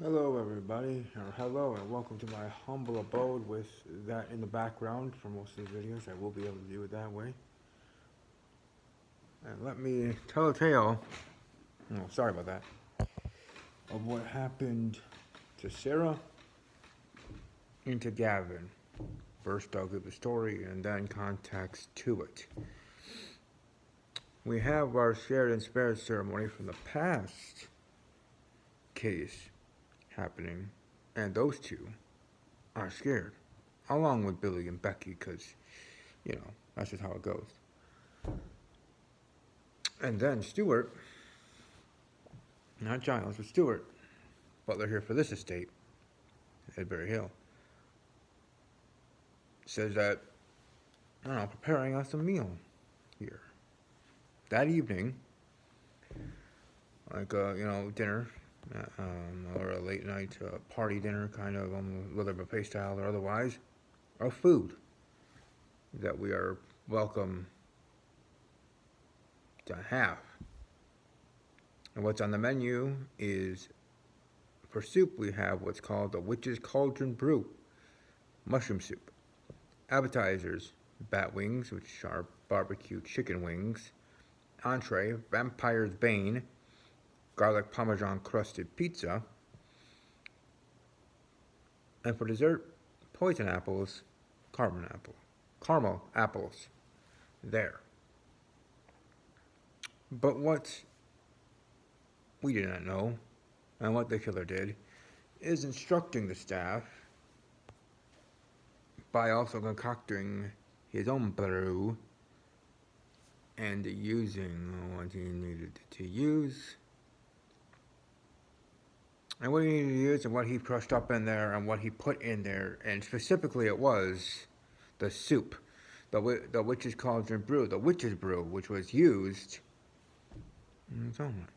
Hello, everybody, or hello, and welcome to my humble abode with that in the background for most of the videos. I will be able to do it that way. And let me tell a tale, oh, sorry about that, of what happened to Sarah and to Gavin. First, I'll give the story and then context to it. We have our shared and spared ceremony from the past case happening, and those two are scared, along with Billy and Becky, because, that's just how it goes. And then Stuart, not Giles, but Stuart, butler here for this estate, Edbury Hill, says that, I don't know, preparing us a meal here. That evening, like, dinner, or a late night party dinner, kind of, whether buffet style or otherwise, of food that we are welcome to have. And what's on the menu is, for soup, we have what's called the Witch's Cauldron Brew, mushroom soup. Appetizers, bat wings, which are barbecue chicken wings. Entree, Vampire's Bane, garlic parmesan crusted pizza. And for dessert, poison apples, caramel apples. There. But what we did not know, and what the killer did, is instructing the staff by also concocting his own brew and using what he needed to use. And what he needed to use and what he crushed up in there and what he put in there. And specifically it was the soup. The Witch's Cauldron Brew. The Witch's Brew, which was used in its own way.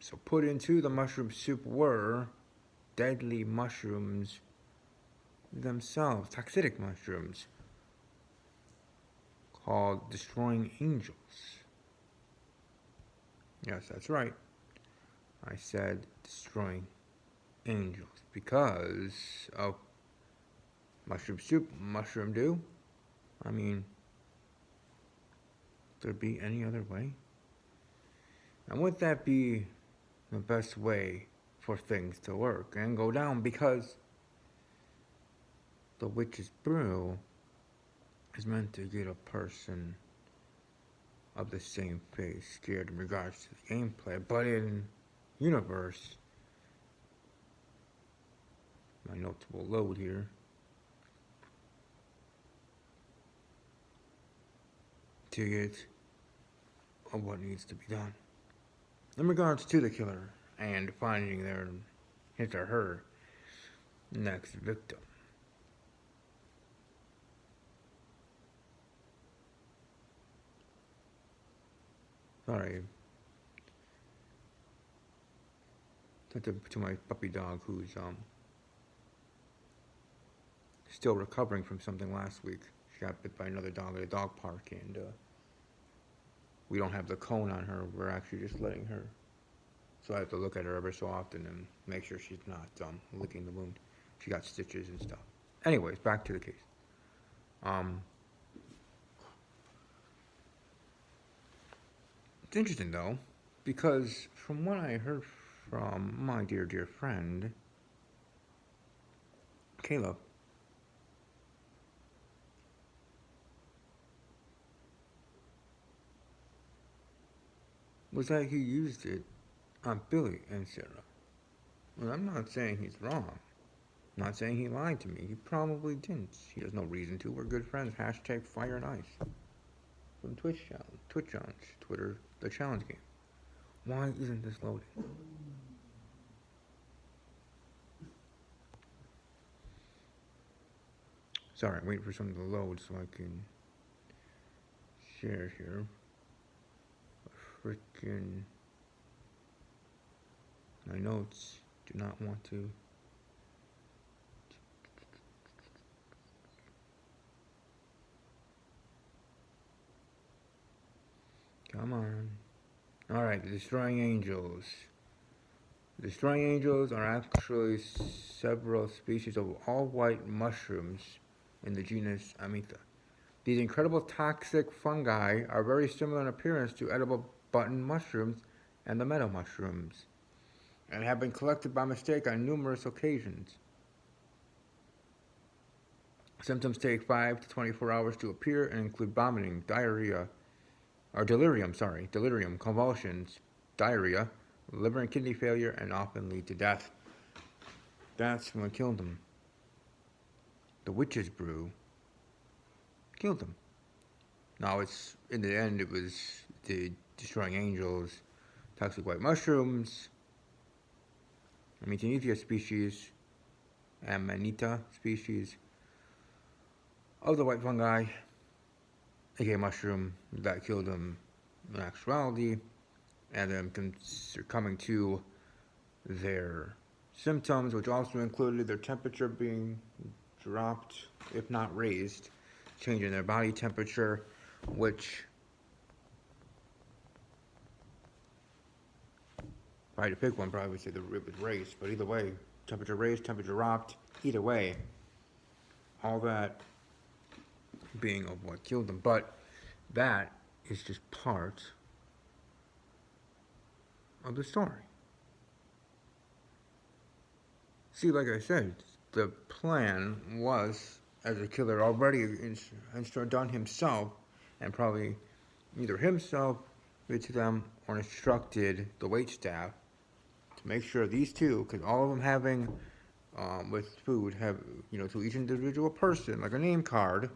So put into the mushroom soup were deadly mushrooms themselves. Toxic mushrooms. Called Destroying Angels. Yes, that's right. I said Destroying Angels because of mushroom soup, mushroom dew. I mean, could there be any other way? And would that be the best way for things to work and go down? Because the witch's brew is meant to get a person of the same faith scared in regards to the gameplay, but in universe, my notes will load here. To get what needs to be done in regards to the killer and finding their his or her next victim. Sorry. To my puppy dog who's still recovering from something last week. She got bit by another dog at a dog park, and we don't have the cone on her. We're actually just letting her. So I have to look at her every so often and make sure she's not licking the wound. She got stitches and stuff. Anyways, back to the case. It's interesting though, because from what I heard from my dear friend, Caleb, was that he used it on Billy and Sarah. Well, I'm not saying he's wrong. I'm not saying he lied to me. He probably didn't. He has no reason to. We're good friends. Hashtag Fire and Ice. From Twitch Challenge. Twitter, the challenge game. Why isn't this loading? Sorry, I'm waiting for something to load so I can share here. Freaking my notes do not want to. Come on. Alright, the Destroying Angels. The destroying angels are actually several species of all-white mushrooms in the genus Ametha. These incredible toxic fungi are very similar in appearance to edible button mushrooms and the meadow mushrooms, and have been collected by mistake on numerous occasions. Symptoms take 5 to 24 hours to appear and include vomiting, delirium, convulsions, diarrhea, liver and kidney failure, and often lead to death. That's what killed him. The witch's brew killed him. Now, in the end, it was the destroying angels, toxic white mushrooms, Amanita species, Amanita species of the white fungi, aka mushroom, that killed him in actuality, and then coming to their symptoms, which also included their temperature being dropped, if not raised, change in their body temperature, which, if I had to pick one, probably would say it was raised, but either way, temperature raised, temperature dropped, either way, all that being of what killed them. But that is just part of the story. See, like I said, the plan was, as a killer already done himself, and probably either himself did to them or instructed the waitstaff to make sure these two, because all of them having with food have, to each individual person, like a name card,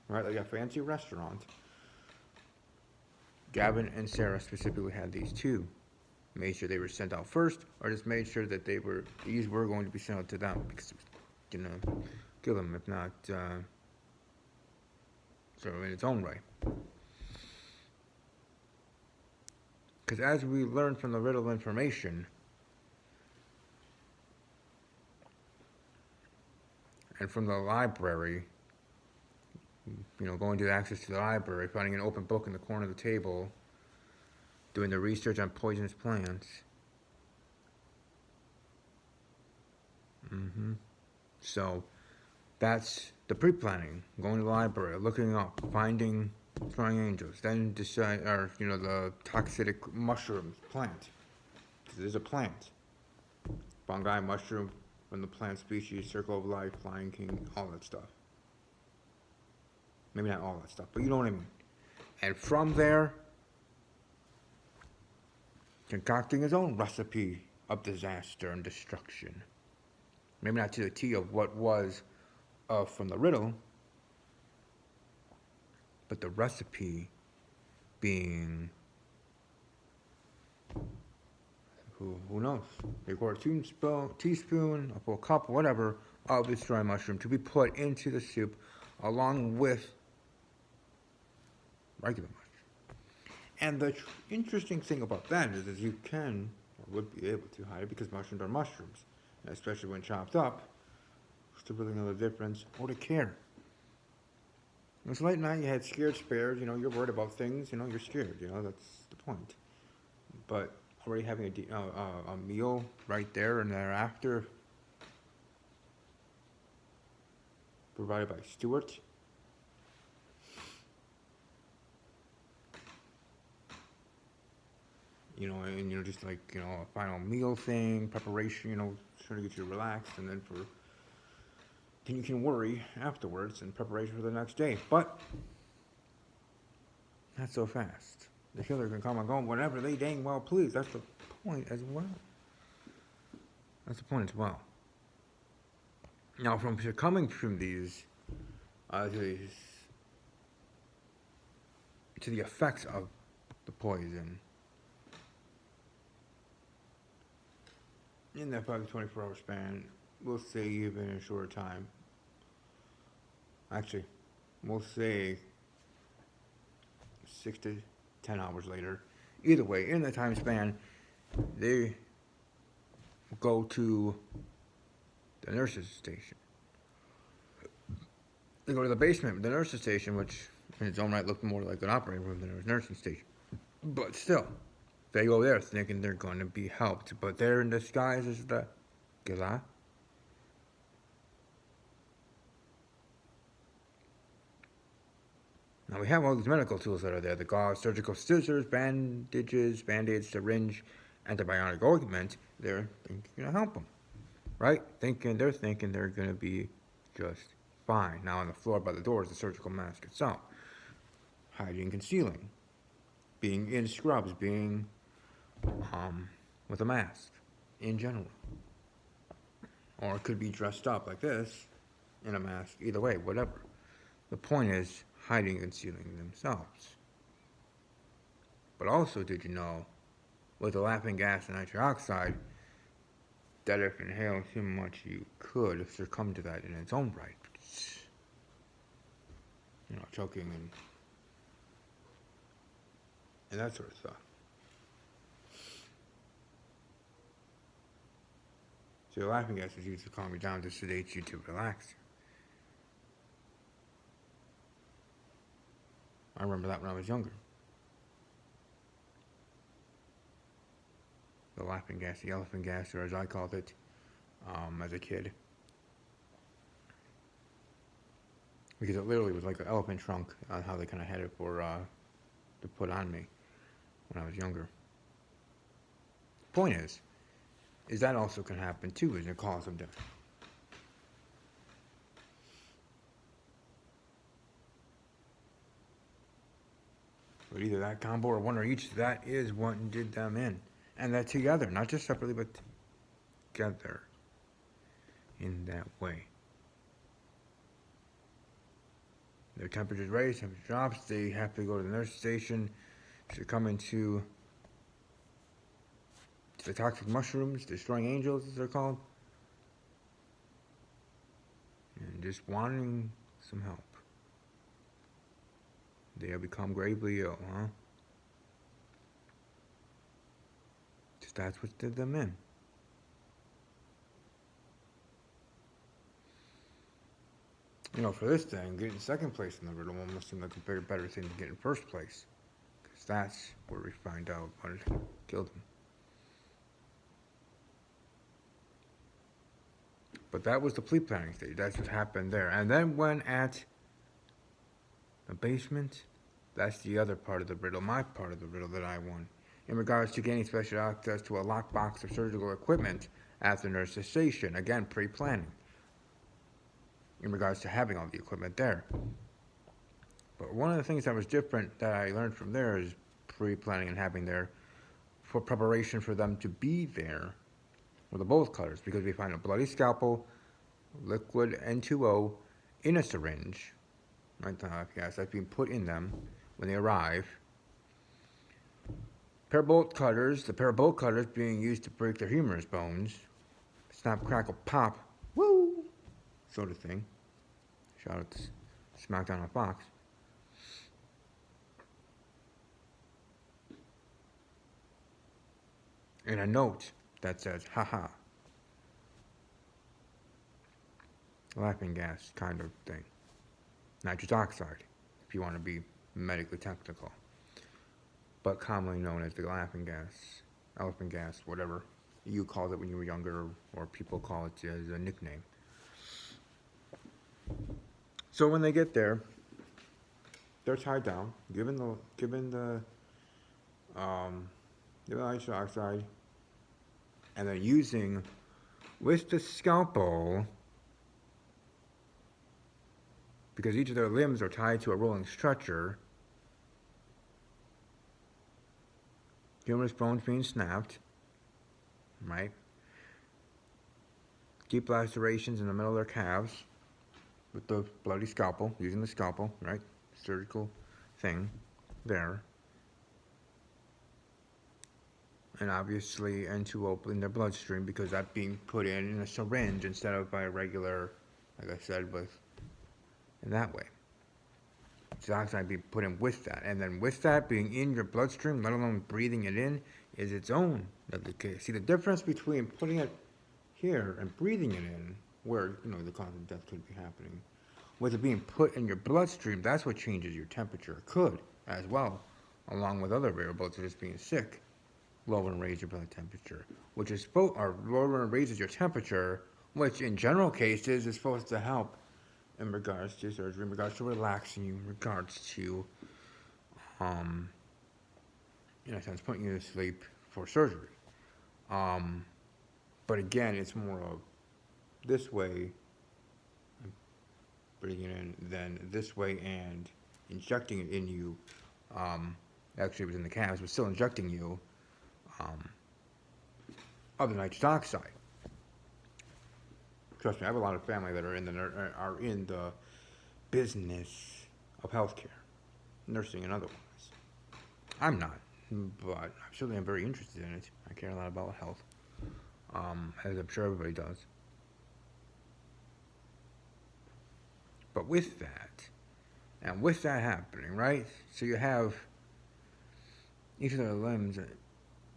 right, like a fancy restaurant. Gavin and Sarah specifically had these two. Made sure they were sent out first, or just made sure that these were going to be sent out to them, because it was gonna kill them, if not, so in its own way. Because as we learned from the riddle information, and from the library, going to access to the library, finding an open book in the corner of the table, doing the research on poisonous plants. So that's the pre-planning, going to the library, looking up, finding destroying angels, then decide, or the toxic mushrooms, plant, because it is a plant, fungi, mushroom, from the plant species, circle of life, flying king, all that stuff. Maybe not all that stuff, but you know what I mean. And from there, concocting his own recipe of disaster and destruction. Maybe not to the T of what was from the riddle, but the recipe being, who knows? They pour a teaspoon, a full cup, whatever, of the destroying mushroom to be put into the soup along with regular mushroom. And the interesting thing about that is you can, or would be able to hide it, because mushrooms are mushrooms, and especially when chopped up, to really know the difference or to care. It was late night, you had scared spares, you're worried about things, you're scared, that's the point. But already having a meal right there and thereafter, provided by Stuart, and just like, a final meal thing, preparation, trying to get you relaxed, and then you can worry afterwards in preparation for the next day. But not so fast. The killer can come and go whenever they dang well please. That's the point as well. Now, from succumbing from these, to the effects of the poison, in that 5 to 24-hour span, we'll say even in a shorter time. Actually, we'll say 6 to 10 hours later. Either way, in the time span, they go to the nurse's station. They go to the basement of the nurse's station, which in its own right looked more like an operating room than a nursing station. But still, They go there thinking they're going to be helped, but there in disguise is the Gila. Now we have all these medical tools that are there: the gauze, surgical scissors, bandages, band-aids, syringe, antibiotic ointment. They're thinking to help them, right? They're thinking they're going to be just fine. Now on the floor by the door is the surgical mask itself, hiding and concealing, being in scrubs, being with a mask in general, or it could be dressed up like this in a mask. Either way, whatever. The point is hiding and concealing themselves. But also, did you know, with the laughing gas and nitric oxide, that if inhaled too much, you could succumb to that in its own right. You know, choking and that sort of stuff. So the laughing gas is used to calm you down, to sedate you, to relax you. I remember that when I was younger. The laughing gas, the elephant gas, or as I called it as a kid. Because it literally was like an elephant trunk on how they kind of had it for to put on me when I was younger. Point is that also can happen too, is a cause of death. But either that combo or one or each, that is what did them in. And that together, not just separately, but together in that way. Their temperature's raised, temperature drops, they have to go to the nurse station, succumb into the toxic mushrooms, destroying angels as they're called, and just wanting some help. They have become gravely ill, huh? Just that's what did them in. You know, for this thing, getting second place in the riddle almost seemed like a better thing to get in first place. Because that's where we find out what killed him. But that was the pre-planning stage. That's what happened there. And then when at the basement, that's the other part of the riddle, my part of the riddle that I won. In regards to gaining special access to a lockbox of surgical equipment at the nurse's station. Again, pre-planning. In regards to having all the equipment there. But one of the things that was different that I learned from there is pre-planning and having there for preparation for them to be there with the bolt cutters, because we find a bloody scalpel, liquid N2O in a syringe, right? Yes, that's being put in them when they arrive. The pair of bolt cutters being used to break their humerus bones, snap, crackle, pop, woo, sort of thing. Shout out to SmackDown on Fox. And a note that says, haha. Laughing gas kind of thing. Nitrous oxide, if you want to be medically technical. But commonly known as the laughing gas, elephant gas, whatever you called it when you were younger, or people call it as a nickname. So when they get there, they're tied down, given the nitrous oxide, and then using with the scalpel, because each of their limbs are tied to a rolling stretcher, humerus bones being snapped, right? Deep lacerations in the middle of their calves with the bloody scalpel, using the scalpel, right? Surgical thing there. And obviously N2O in their bloodstream, because that's being put in a syringe instead of by a regular, like I said, in that way. The oxide being put in with that. And then with that being in your bloodstream, let alone breathing it in, is its own deadly case. See, the difference between putting it here and breathing it in, where, you know, the cause of death could be happening, with it being put in your bloodstream, that's what changes your temperature. It could, as well, along with other variables of just being sick. lower and raise your blood temperature, which is supposed, or lower and raises your temperature, which in general cases is supposed to help in regards to surgery, in regards to relaxing you, in regards to, um, in a sense, putting you to sleep for surgery. But again, it's more of this way, bringing it in, than this way and injecting it in you. Actually, it was in the calves, but still injecting you of the nitrous oxide. Trust me, I have a lot of family that are in the business of healthcare, nursing and otherwise. I'm not, but I certainly am very interested in it. I care a lot about health, as I'm sure everybody does. But with that, and with that happening, right? So you have each of their limbs,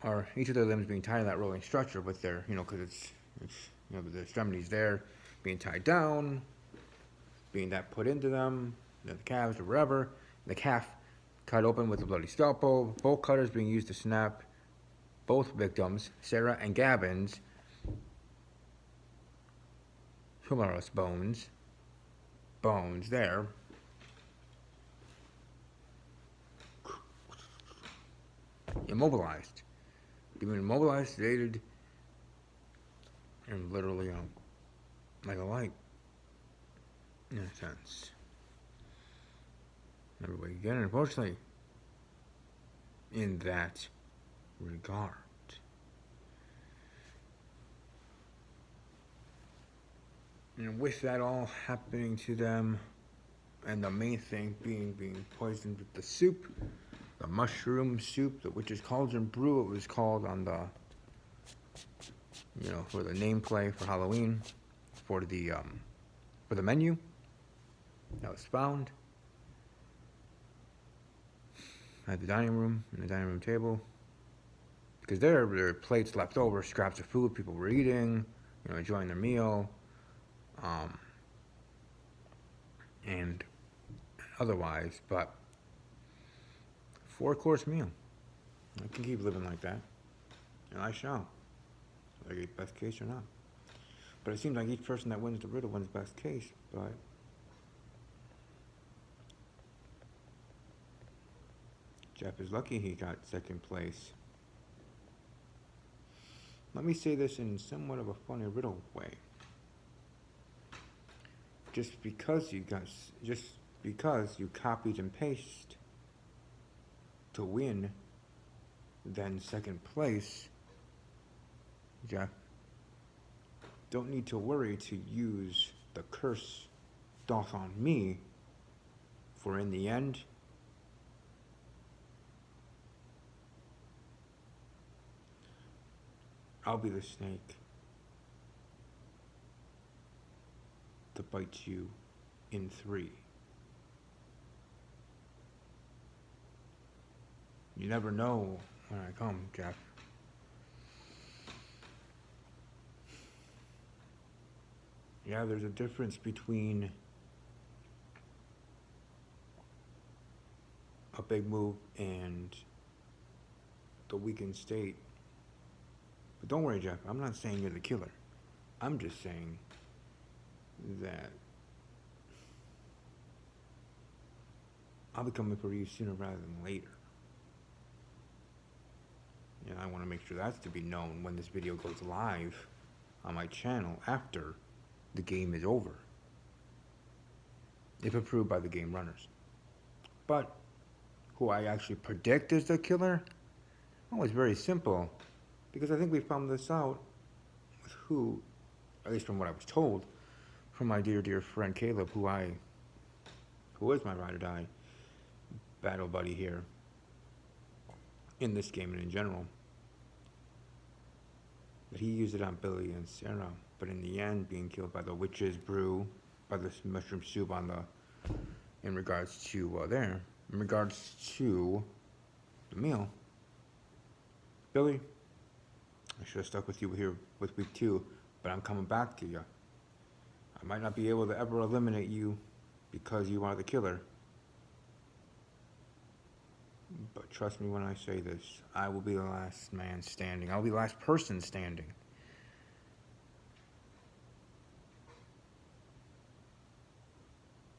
or each of their limbs being tied to that rolling structure with their, because it's the extremities there being tied down, being that put into them, the calves or wherever, the calf cut open with a bloody scalpel, bolt cutters being used to snap both victims, Sarah and Gavin's, humerus bones there, immobilized, being immobilized, sedated, and literally like a light, in a sense. Everybody again, unfortunately, in that regard. And with that all happening to them, and the main thing being poisoned with the soup, the mushroom soup, the witch's cauldron brew, it was called on the, for the nameplate for Halloween, for the menu that was found at the dining room, in the dining room table, because there were plates left over, scraps of food people were eating, enjoying their meal, and otherwise, but 4-course meal. I can keep living like that, and I shall, whether I get best case or not. But it seems like each person that wins the riddle wins best case, but Jeff is lucky he got second place. Let me say this in somewhat of a funny riddle way. Just because you copied and pasted to win, then second place, Jeff, don't need to worry to use the curse doth on me, for in the end, I'll be the snake to bite you in 3. You never know when I come, Jeff. Yeah, there's a difference between a big move and the weakened state. But don't worry, Jeff, I'm not saying you're the killer. I'm just saying that I'll be coming for you sooner rather than later. And I want to make sure that's to be known when this video goes live on my channel after the game is over, if approved by the game runners. But who I actually predict is the killer? Oh, it's very simple, because I think we found this out with who, at least from what I was told, from my dear friend Caleb, who is my ride or die battle buddy here in this game and in general. That he used it on Billy and Sarah, but in the end being killed by the witch's brew, by this mushroom soup in regards to the meal. Billy, I should have stuck with you here with week 2, but I'm coming back to you. I might not be able to ever eliminate you because you are the killer. But trust me when I say this, I will be the last man standing. I'll be the last person standing.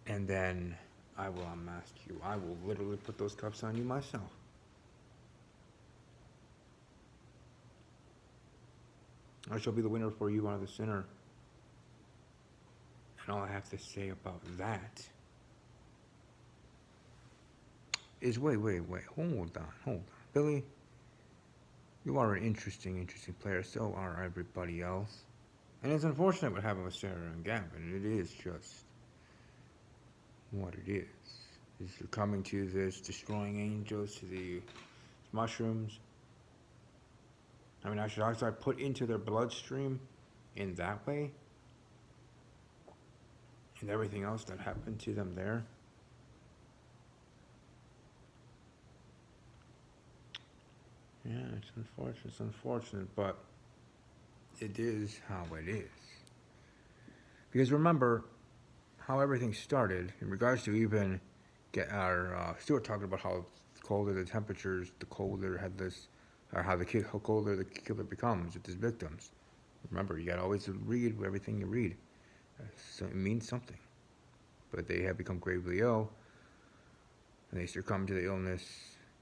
And then I will unmask you. I will literally put those cuffs on you myself. I shall be the winner, for you are the sinner. And all I have to say about that is wait. Hold on. Billy, you are an interesting player. So are everybody else. And it's unfortunate what happened with Sarah and Gavin. It is just what it is. You're coming to this, destroying angels, to the mushrooms. I mean, I should also put into their bloodstream in that way. And everything else that happened to them there. Yeah, it's unfortunate, but it is how it is. Because remember how everything started in regards to even get our Stuart talking about how colder the temperatures, the colder had this, or how colder the killer becomes with his victims. Remember, you gotta always read everything you read. So it means something. But they have become gravely ill, and they succumb to the illness,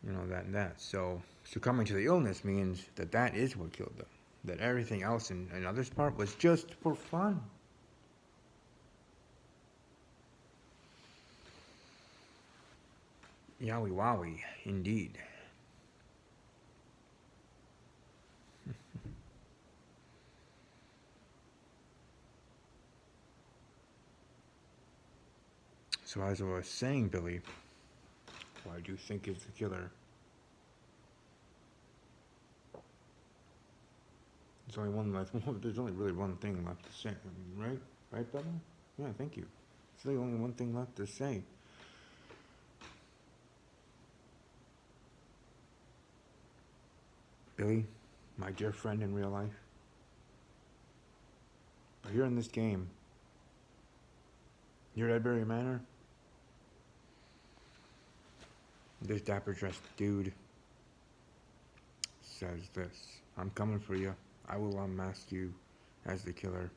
that and that. So succumbing to the illness means that is what killed them. That everything else in others' part was just for fun. Yowie wowie, indeed. So as I was saying, Billy, who I do think is the killer, there's only one left. There's only really one thing left to say, right? Right, Bella? Yeah, thank you. There's really only one thing left to say. Billy, my dear friend in real life, but you're in this game. You're at Edbury Manor. This dapper dressed dude says this: I'm coming for you. I will unmask you as the killer.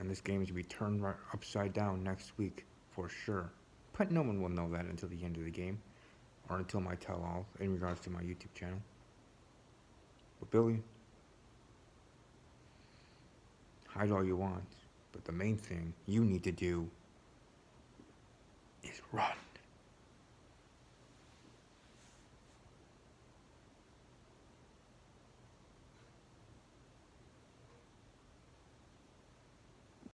And this game is to be turned right upside down next week for sure. But no one will know that until the end of the game, or until my tell-all in regards to my YouTube channel. But Billy, hide all you want, but the main thing you need to do is run.